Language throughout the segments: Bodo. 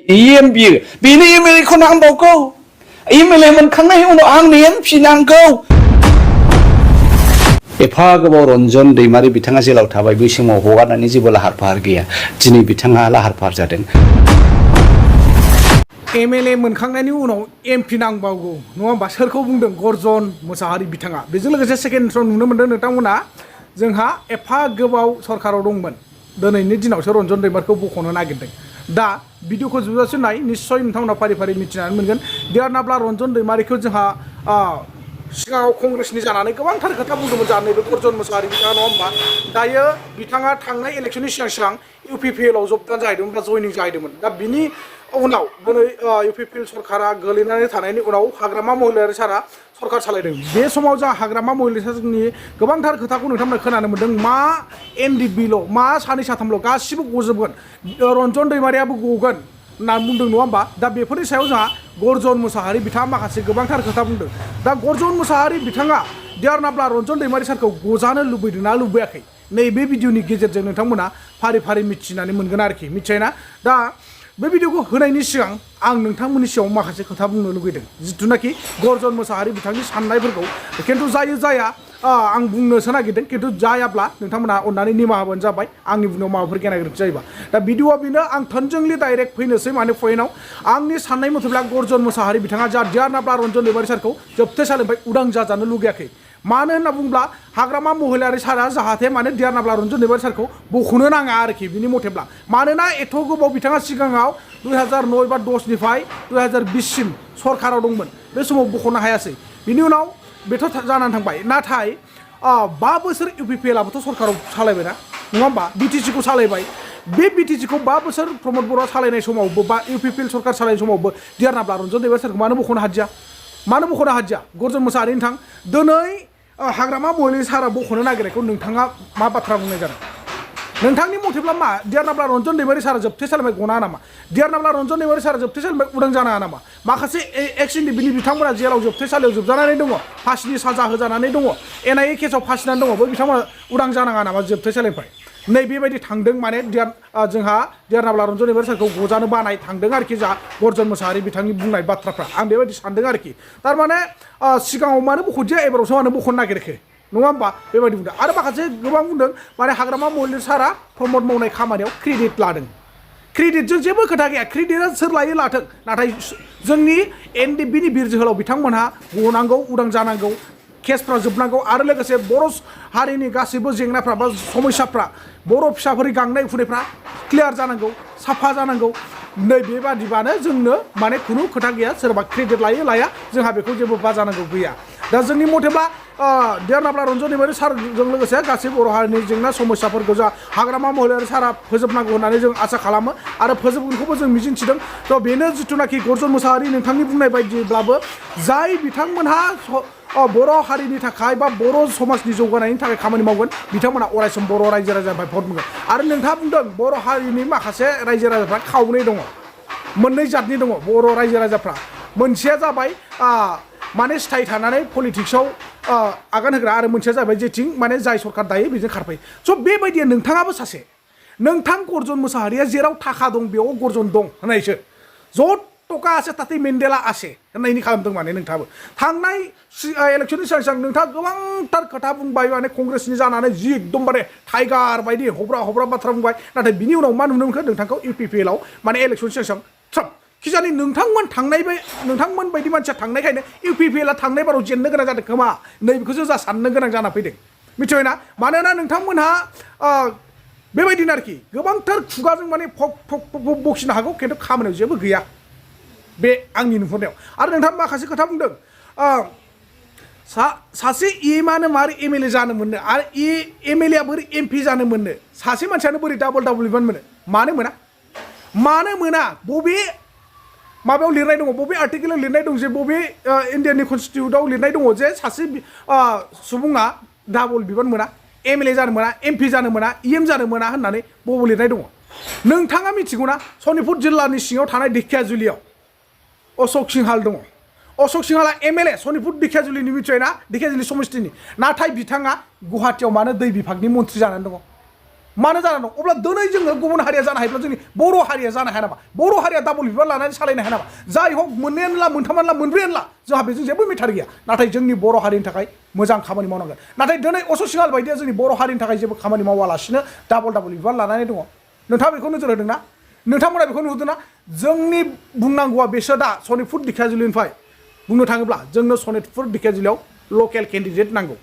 बियो बेनो MLA खौ नांबावगौ MLA मोनखांनायनि उनाव आंनो MP नांगौ एफा गोबाव रन्जन दैमारि बिथाङा जेलाव थाबाय बै समाव हगारनायनि जेबो लाहार फाहार गैया दिनै बिथाङा लाहार फाहार जादों MLA मोनखांनायनि उनाव MP नांबावगौ नङा होमबा सोरखौ बुंदों गर्जन मोसाहारि बिथाङा बेजों लोगोसे सेकेन्ड सन नुनो मोनदों नोंथांमोना जोंहा एफा गोबाव सरकाराव दंमोन दिनैनि दिनावसो रन्जन दैमारिखौ बख'नो नागिरदों दा भिडिअखौ जोबजासिम नाय निश्चय नोंथांमोना फारि फारि मिथिनानै मोनगोन देरनाब्ला रन्जन दैमारिखौ जोंहा सिगाङाव कंग्रेसनि जानानै गोबांथार खोथा बुंदोंमोन जा नैबे गर्जन मोसाहारि बिथाङा नङा होमबा दायो बिथाङा थांनाय इलेक्सननि सिगां UPPL आव जबदान जाहैदोंमोन बा जयनिं जाहैदोंमोन दा बिनि उनाव दिनै UPPL सरकारा गोलैनानै थानायनि उनाव हाग्रामा महिलारि सारा सरकार सालायदों बे समाव जों हाग्रामा महिलारिनि गोबांथार खोथाखौ नोंथांमोना खोनानो मोनदों मा NDFBल' मा सानै साथामल' गासिबो गजोबगोन रन्जन दैमारियाबो गगोन होनना बुंदों नङा होमबा दा बेफोरनि सायाव जोंहा गर्जन मोसाहारि बिथाङा माखासे गोबांथार खोथा बुंदों दा गर्जन मोसाहारि बिथाङा देरनाब्ला रन्जन दैमारि सारखौ गजानो लुबैदोंना लुबैयाखै नैबे भिडिअनि गेजेरजों नोंथांमोना फारि फारि मिथिनानै मोनगोन आरोखि मिथिबायना दा बे भिडिअखौ होनायनि सिगां आं नोंथांमोननि सिगाङाव माखासे खोथा बुंनो लुबैदों जिथुनाखि गर्जन मोसाहारि बिथांनि साननायफोरखौ खिन्थु जायो जाया आं बुंनोसो नागिरदों खिन्थु जायाब्ला नोंथांमोना अननानै निमाहा होबानो जाबाय आंनि बुंनायाव माबाफोर गेना गोरोन्थि जायोबा दा भिडिअआ बेनो आं थोंजोंलि डाइरेक्ट फैनोसै माने पइन्टआव आंनि साननाय मथेब्ला गर्जन मोसाहारि बिथाङा जा देरनाब्ला रन्जन दैमारि सारखौ जोबथेसालिनिफ्राय उदां जाजानो लुगैयाखै मानो होनना बुङोब्ला हाग्रामा महिलारि सारा जाहाथे माने देरनाब्ला रन्जन दैमारि सारखौ बख'नो नाङा आरोखि बिनि मथेब्ला मानोना एथ' गोबाव बिथाङा सिगाङाव 2009 बा 10 निफ्राय 2020 सिम सरकाराव दंमोन बे समाव बख'नो हायासै बिनि उनाव बेथ' जानानै थांबाय नाथाय 5 बोसोर UPPL आबोथ' सरकाराव सालायबायना नङा होमबा BTC खौ सालायबाय बे BTC खौ 5 बोसोर प्रमद बर'आ सालायनाय समावबो बा UPPL सरकार सालायनाय समावबो देरनाब्ला रन्जन दैमारि सारखौ मानो बख'नो हादिया गर्जन मोसाहारि नोंथां दिनै हाग्रामा महिलारि सारा बख'नो नागिरनायखौ नोंथाङा मा बाथ्रा बुंनाय जादों नोंथांनि मथेब्ला मा देरनाब्ला रन्जन दैमारि सारा जोबथेसालिनिफ्राय गनो नामा देरनाब्ला रन्जन दैमारि सारा जोबथेसालिनिफ्राय उदां जानो हाया नामा माखासे एक्स NDFBनि बिथांमोना जेलाव जोबथेसालियाव जोबजानानै दङ फासिनि साजा होजानानै दङ NIA केसाव फासिनानै दङ बै बिथांमोना उदां जानाङा नामा जोबथेसालिनिफ्राय नै बेबायदि थांदों माने जोंहा देरनाब्ला रन्जन दैमारि सारखौ गजानो बानाय थांदों आरोखि जा गर्जन मोसाहारि बिथांनि बुंनाय बाथ्राफ्रा आं बेबायदि सानदों आरोखि थारमाने सिगाङाव मानो बख'दिया एबारावसो मानो बख'नो नागिरखो नङा होमबा बेबायदि बुंदों आरो माखासे गोबां बुंदों माने हाग्रामा महिलारि सारा प्रमद मावनाय खामानियाव क्रेडिट लादों क्रेडिटजों जेबो खोथा गैया क्रेडिटआ सोर लायो लाथों नाथाय जोंनि NDFBनि बिर जोहोलाव बिथांमोनहा गनांगौ उदां जानांगौ केसफ्रा जोबनांगौ आरो लोगोसे बर' हारिनि गासैबो जेंनाफ्रा बा समस्याफ्रा बर' फिसाफोरनि गांनाय उखैनायफ्रा क्लियार जानांगौ साफा जानांगौ नै बेबादिबानो जोंनो माने खुनु खोथा गैया सोरबा क्रेडिट लायो लाया जोंहा बेखौ जेबो बाजानांगौ गैया दा जोंनि मथेब्ला देरनाब्ला रन्जन दैमारि सारजों लोगोसे गासै बर' हारिनि जेंना समस्याफोरखौ जा हाग्रामा महिलारि सारा फोजोबनांगौ होननानै जों आसा खालामो आरो फोजोबगोनखौबो जों मिजिंथिदों थ' बेनो जिथुनाखि गर्जन मोसाहारि नोंथांनि बुंनाय बायदिब्लाबो जाय बिथांमोनहा बर' हारिनि थाखाय बा बर' समाजनि जौगानायनि थाखाय खामानि मावगोन बिथांमोना अरायसम बर' रायजो राजानिफ्राय भट मोनगोन आरो नोंथाङा बुंदों बर' हारिनि माखासे रायजो राजाफ्रा खावनै दङ मोननै जातनि दङ बर' रायजो राजाफ्रा मोनसेया जाबाय माने स्थायि थानानै पलिटिक्सआव आगान होग्रा आरो मोनसेया जाबाय जेथिं माने जाय सरकार दायो बेजों खारफायो स' बेबायदि नोंथाङाबो सासे नोंथां गर्जन मोसाहारिया जेराव थाखा दं बेयाव गर्जन दं होननायसो ज' टका आसे ताते मेन्डेला आसे होननायनि खालामदों माने नोंथाङाबो थांनाय इलेक्सननि सिगां नोंथाङा गोबांथार खोथा बुंबाय माने कंग्रेसनि जानानै जि एकदमबारे टाइगार बायदि हब्रा बाथ्रा बुंबाय नाथाय बिनि उनाव मा नुनो मोनखो नोंथांखौ UPPL आव माने इलेक्सननि सिगां थ्राब खिजानि नोंथांमोन बायदि मानसिया थांनायखायनो UPPL आ थांनाय बाराव जेननो गोनां जादों खोमा नैबेखौसो जा साननो गोनां जाना फैदों मिथिबायना मानोना नोंथांमोनहा बेबायदिनो आरोखि गोबांथार खुगाजों माने बखिनो हागौ खिन्थु खामानियाव जेबो गैया बे आंनि नुहुरनायाव आरो नोंथाङा माखासे खोथा बुंदों सासे EMआनो मारै MLA जानो मोननो आरो MLA आ बोरै MP जानो मोननो सासे मानसियानो बोरै डाबल बिबान मोनो मानो मोना बबे माबायाव लिरनाय दङ बबे आर्टिकेलाव लिरनाय दं जे बबे इन्डियानि कनस्टिटिउटआव लिरनाय दङ जे सासे सुबुङा डाबल बिबान मोना MLA जानो मोना MP जानो मोना EM जानो मोना होननानै बबाव लिरनाय दङ नोंथाङा मिथिगौना सनितपुर जिल्लानि सिङाव थानाय ढेकियाजुलियाव अशोक सिंहाल दङ अशोक सिंहाला MLA सनितपुर ढेकियाजुलिनि मिथिबायना ढेकियाजुलि समस्तिनि नाथाय बिथाङा गुवाहाटियाव मानो दै बिभागनि मन्थ्रि जानानै दङ मानो जाना दं अब्ला दिनै जोङो गुबुन हारिया जानो हायोब्ला जोंनि बर' हारिया जानो हाया नामा बर' हारिया डाबल बिबान लानानै सालायनो हाया नामा जाय हक मोननैयानो ला मोनथामानो ला मोनब्रैयानो ला जोंहा बेजों जेबो मेटार गैया नाथाय जोंनि बर' हारिनि थाखाय मोजां खामानि मावनांगोन नाथाय दिनै अससियाल बायदिया जोंनि बर' हारिनि थाखाय जेबो खामानि मावालासिनो डाबल बिबान लानानै दङ नोंथाङा बेखौ नोजोर होदोंना नोंथांमोना बेखौ नुदोंना जोंनि बुंनांगौआ बेसो दा सनितपुर ढेकियाजुलिनिफ्राय बुंनो थाङोब्ला जोंनो सनितपुर ढेकियाजुलियाव लकेल केन्डिडेट नांगौ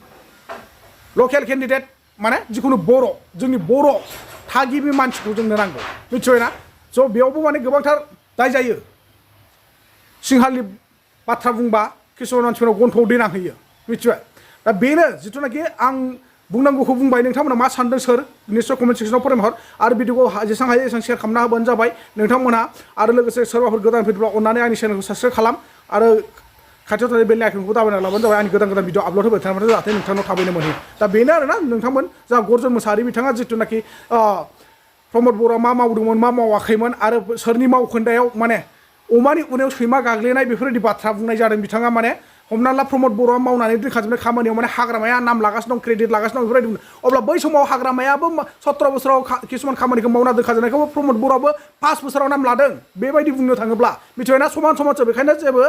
लकेल केन्डिडेट माने जिखुनु बर' जोंनि बर' थागिबि मानसिखौ जोंनो नांगौ मिथिबायना स' बेयावबो माने गोबांथार दाय जायो सिंहालनि बाथ्रा बुंबा किसुमान मानसिफोरनाव गन्थ'आव दै नांहैयो मिथिबाय दा बेनो जिथुनाखि आं बुंनांगौखौ बुंबाय नोंथांमोना मा सानदों सोर निश्चय कमेन्ट सेक्सनाव फोरमायहर आरो भिडिअखौ जेसेबां हायो एसेबां शेयार खालामना होबानो जाबाय नोंथांमोनहा आरो लोगोसे सोरबाफोर गोदान फैदोंब्ला अननानै आंनि चेनेलखौ साबस्क्राइब खालाम आरो खाथियाव थानाय बेल आइकनखौ दाबायना लाबानो जाबाय आंनि गोदान भिडिअ आपल'ड होबाय थानाय जाहाथे नोंथांनाव थाबैनो मोनहैयो दा बेनो आरोना नोंथांमोन जा गर्जन मोसाहारि बिथाङा जिथुनाखि प्रमद बर'आ मा मावदोंमोन मा मावाखैमोन आरो सोरनि मावखोन्दायाव माने अमानि उनाव सैमा गाग्लिनाय बेफोरबायदि बाथ्रा बुंनाय जादों बिथाङा माने हमना ला प्रमद बर'आ मावनानै दोनखाजोबनाय खामानियाव माने हाग्रामाया नाम लागासिनो दं क्रेडिट लागासिनो दं बेफोरबायदि अब्ला बै समाव हाग्रामायाबो 17 बोसोराव किसुमान खामानिखौ मावना दोनखाजोबनायखौबो प्रमद बर'आबो 5 बोसोराव नाम लादों बेबायदि बुंनो थाङोब्ला मिथिबायना समान समानसो बेखायनो जेबो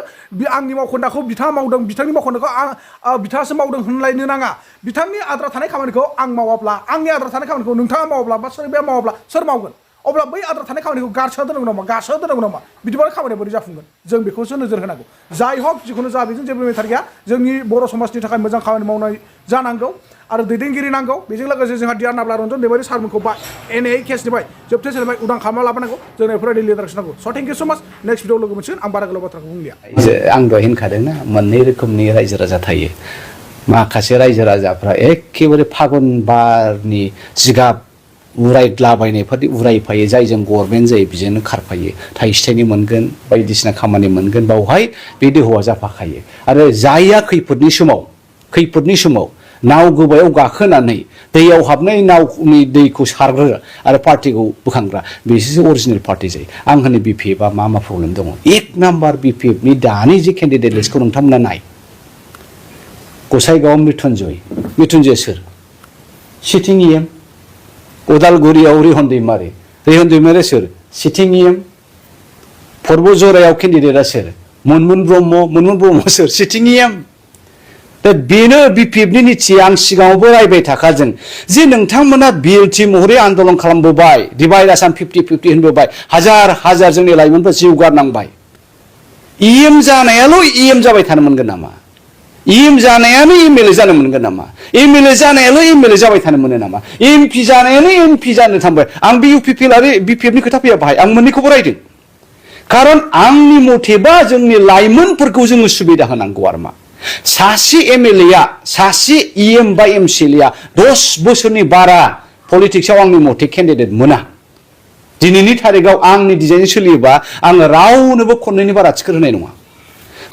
आंनि मावखोन्दाखौ बिथाङा मावदों बिथांनि मावखोन्दाखौ बिथाङासो मावदों होनलायनो नाङा बिथांनि आद्रा थानाय खामानिखौ आं मावाब्ला आंनि आद्रा थानाय खामानिखौ नोंथाङा मावाब्ला बा सोरबाया मावाब्ला सोर मावगोन अब्ला बै आद्रा थानाय खामानिखौ गारसोना दोननांगौ नामा गारसोना दोननांगौ नामा बिदिबा खामानिया बोरै जाफुंगोन जों बेखौसो नोजोर होनांगौ जाय हक जिखुनु जा बेजों जेबो मेटार गैया जोंनि बर' समाजनि थाखाय मोजां खामानि मावनाय जानांगौ आरो दैदेनगिरि नांगौ बेजों लोगोसे जोंहा डिआर नाब्ला रन्जन दैमारि सारमोनखौ बा NDFB केसनिफ्राय जोबथेसालिनिफ्राय उदां खालामना लाबोनांगौ जोंनो बेफोरबायदि लिडारशिप नांगौ स' थेंक इउ स' माच नेक्स्ट भिडिअ लोगो मोनसिगोन आं बारा गोलाव बाथ्राखौ बुंलिया आं दहाय होनखादोंना मोननै रोखोमनि रायजो राजा थायो माखासे रायजो राजाफ्रा एखेबारे फागुन बारनि जिगाब उरायलाबायनायफोरनि उरायफायो जायजों गभर्नमेन्ट जायो बेजोंनो खारफायो थाइसे थाइनै मोनगोन बायदिसिना खामानि मोनगोन बावहाय बे दोहौआ जाफाखायो आरो जायहा खैफोदनि समाव नाव गोबायाव गाखोनानै दैयाव हाबनाय नावनि दैखौ सारग्रा आरो पार्टिखौ बोखांग्रा बिसोरसो अरिजिनेल पार्टि जायो आं होनो BPF आ मा प्रब्लेम दङ एक नाम्बार BPF नि दानि जे केन्डिडेट लिस्टखौ नोंथांमोना नाय गसाइगाव मृत्युन्जय सोर सिटिं EM उदालगुरियाव रिहन दैमारि सोर सिटिं EM पर्बजरायाव केन्डिडेटआ सोर मुनमुन ब्रह्म सोर सिटिं EM दा बेनो BPF नि निथि आं सिगाङावबो रायबाय थाखाजों जे नोंथांमोना BLT महरै आन्दोलन खालामबोबाय डिभाइड आसाम 50-50 होनबोबाय हाजार जोंनि लाइमोनफोरा जिउ गारनांबाय EM जानायाल' EM जाबाय थानो मोनगोन नामा EM जानायानो MLA जानो मोनगोन नामा MLA जानायाल' MLA जाबाय थानो मोनो नामा MP जानायानो MP जानो थांबाय आं बे UPPL आरो BPF नि खोथा फैया बाहाय आं मोननैखौबो रायदों खारन आंनि मथेबा जोंनि लाइमोनफोरखौ जोङो सुबिदा होनांगौ आरो मा सासे MLA आ सासे EM बा MCLA आ 10 बोसोरनि बारा पलिटिक्सआव आंनि मथे केन्डिडेट मोना दिनैनि थारिखआव आंनि डिजाइन सोलियोबा आङो रावनोबो खननैनि बारा टिकेट होनाय नङा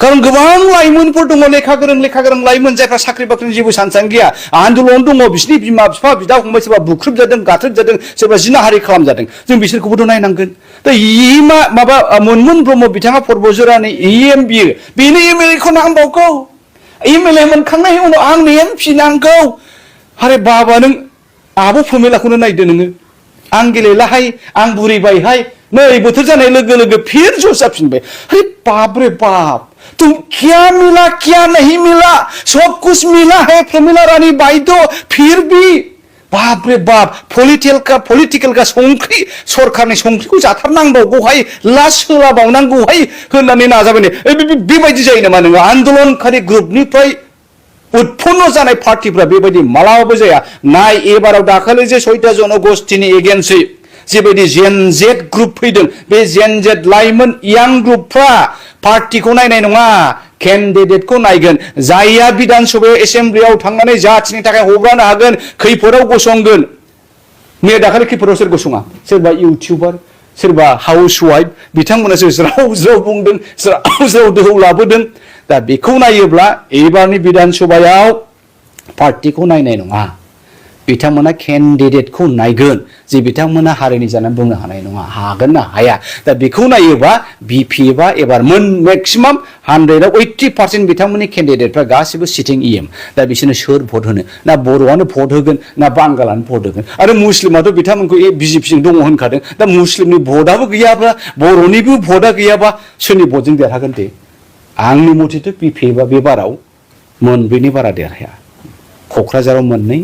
खारन गोबां लाइमोनफोर दङ लेखा गोरों लाइमोन जायफ्रा साख्रि बाख्रिनि जेबो सानसां गैया आन्दोलन दङ बिसिनि बिमा बिफा बिदा फंबाय सोरबा बुख्रुबजादों गाथ्रोबजादों सोरबा जिनाहारि खालामजादों जों बिसोरखौबोथ' नायनांगोन दा माबा मुनमुन ब्रह्म बिथाङा पर्बजरानि EM बियो बेनो MLA खौ नांबावगौ MLA मोनखांनायनि उनाव आंनो MP नांगौ आरे बाबा नों आब' प्रमिलाखौनो नायदो नोङो आं गेलेलाहाय आं बुरिबायहाय नै बोथोर जानाय लोगो लोगो फिर जस जाफिनबाय अरे बाप रे बाप तुम क्या मिला क्या नहीं मिला सब कुछ मिला है प्रमिला रानी बाइदो फिर भी बाप रे बाप पॉलिटिकल का संख्रि सरकारनि संख्रिखौ जाथारनांबावगौहाय लास होलाबावनांगौहाय होननानै नाजाबाय बेबायदि जायो नामा नोङो आन्दोलनकारि ग्रुपनिफ्राय उत्पन्न जानाय पार्टिफ्रा बेबायदि मालाबाबो जाया नाय एबाराव दाखालि जे 6टा जनगोष्ठीनि एगेन्स्टै जेबायदि जेनजेड ग्रुप फैदों बे जेनजेड लाइमोन यां ग्रुपफ्रा पार्टिखौ नायनाय नङा केन्डिडेटखौ नायगोन जायहा बिधान सभायाव एसेम्ब्लियाव थांनानै जाथिनि थाखाय हब्रानो हागोन खैफोदाव गसंगोन मैया दाखालि खैफोदाव सोर गसङा सोरबा इउटिउबार सोरबा हाउस वाइफ बिथांमोनासो ज्राव बुंदों ज्राव दोहौ लाबोदों दा बेखौ नायोब्ला एबारनि बिधान सभायाव पार्टिखौ नायनाय नङा बिथांमोना केन्डिडेटखौ नायगोन जे बिथांमोना हारिनि जानानै बुंनो हानाय नङा हागोन ना हाया दा बेखौ नायोबा BPF एबार मेक्सिमाम 100आव 80% बिथांमोननि केन्डिडेटफ्रा गासिबो सिटिं EM दा बिसोरनो सोर भट होनो ना बर'आनो भट होगोन ना बांगालानो भट होगोन आरो मुस्लिमाथ' बिथांमोनखौ BJPजों दङ होनखादों दा मुस्लिमनि भटआबो गैयाब्ला बर'निबो भटआ गैयाबा सोरनि भटजों देरहागोन दे आंनि मथेथ' BPF बे बाराव मोनब्रैनि बारा देरहाया क'क्राझाराव मोननै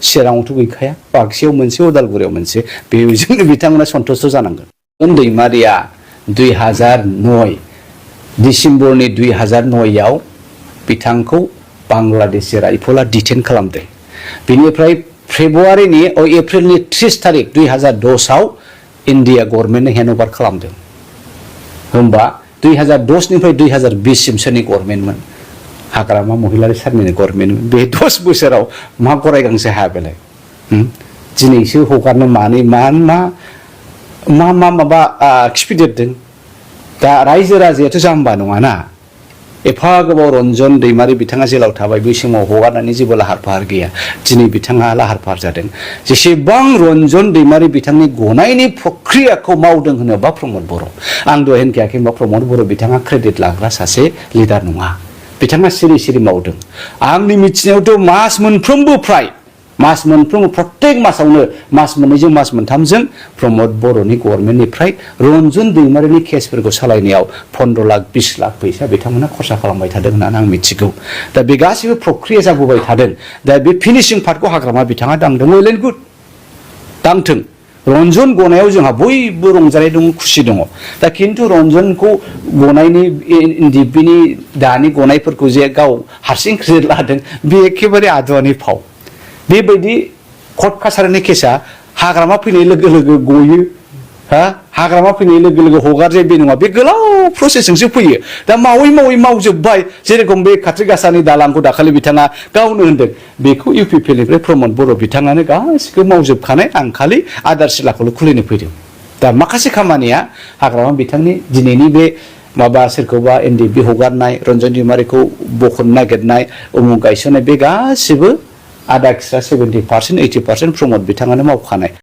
चिराङावथ' गैखाया बाक्सायाव मोनसे उदालगुरियाव मोनसे बेजोंनो बिथांमोना सन्थुष्ट जानांगोन दैमारिया 2009 डिसेम्बरनि 2009आव बिथांखौ बांलादेशि राइफला डिटेन खालामदों बिनिफ्राय फेब्रुवारिनि एप्रिलनि 30 तारिख 2010आव इन्डिया गभर्नमेन्टनो हेन्डअभार खालामदों होमबा 2010 निफ्राय 2020 सिम सोरनि गभर्नमेन्टमोन हाग्रामा महिलारि सारनि गभर्नमेन्ट बे 10 बोसोराव मा गराय गांसो हाया बेलाय दिनैसो हगारनो माबा खिफिदेरदों दा रायजो राजायाथ' जाम्बा नङाना एफा गोबाव रन्जन दैमारि बिथाङा जेलाव थाबाय बै समाव हगारनानै जेबो लाहार फाहार गैया दिनै बिथाङा लाहार फाहार जादों जेसेबां रन्जन दैमारि बिथांनि गनायनि प्रक्रियाखौ मावदों होनोबा प्रमद बर' आं दहाय होनखायाखैबा प्रमद बर' बिथाङा क्रेडिट लाग्रा सासे लिडार नङा बिथाङा सिरि सिरि मावदों आंनि मिथिनायावथ' मास मोनफ्रोमबो प्रत्येक मासावनो मास मोननैजों मास मोनथामजों प्रमद बर'नि गभर्नमेन्टनिफ्राय रन्जन दैमारिनि केसफोरखौ सालायनायाव 15 लाख 20 लाख फैसा बिथांमोना खरसा खालामबाय थादों होननानै आं मिथिगौ दा बे गासिबो प्रक्रिया जाबोबाय थादों दा बे फिनिशिं पार्टखौ हाग्रामा बिथाङा दांदों वेल एन्ड गुड दांथों रन्जन गनायाव जोंहा बयबो रंजानाय दङ खुसि दङ दा खिन्थु रन्जनखौ गनायनि NDFBनि दानि गनायफोरखौ जे गाव हारसिं क्रेडिट लादों बे एखेबारे आदुवानि फाव बेबायदि कर्ट कासारिनि केसा हाग्रामा फैनाय लोगो लोगो गयो हाग्रामा फैनाय लोगो लोगो हगारजाय बे नङा बे गोलाव प्रसेसजोंसो फैयो दा मावै मावजोबबाय जेरेखम बे खाथिगासानि दालांखौ दाखालि बिथाङा गावनो होनदों बेखौ UPPL निफ्राय प्रमद बर' बिथाङानो गासिखौबो मावजोबखानाय आं खालि आदार सिलाखौल' खुलिनो फैदों दा माखासे खामानिया हाग्रामा बिथांनि दिनैनि बे माबा सोरखौबा NDFB हगारनाय रन्जन दैमारिखौ बख'नो नागिरनाय उमुक गायसननाय बे गासिबो आधा खिस्रा 70% 80% प्रमद बिथाङानो मावखानाय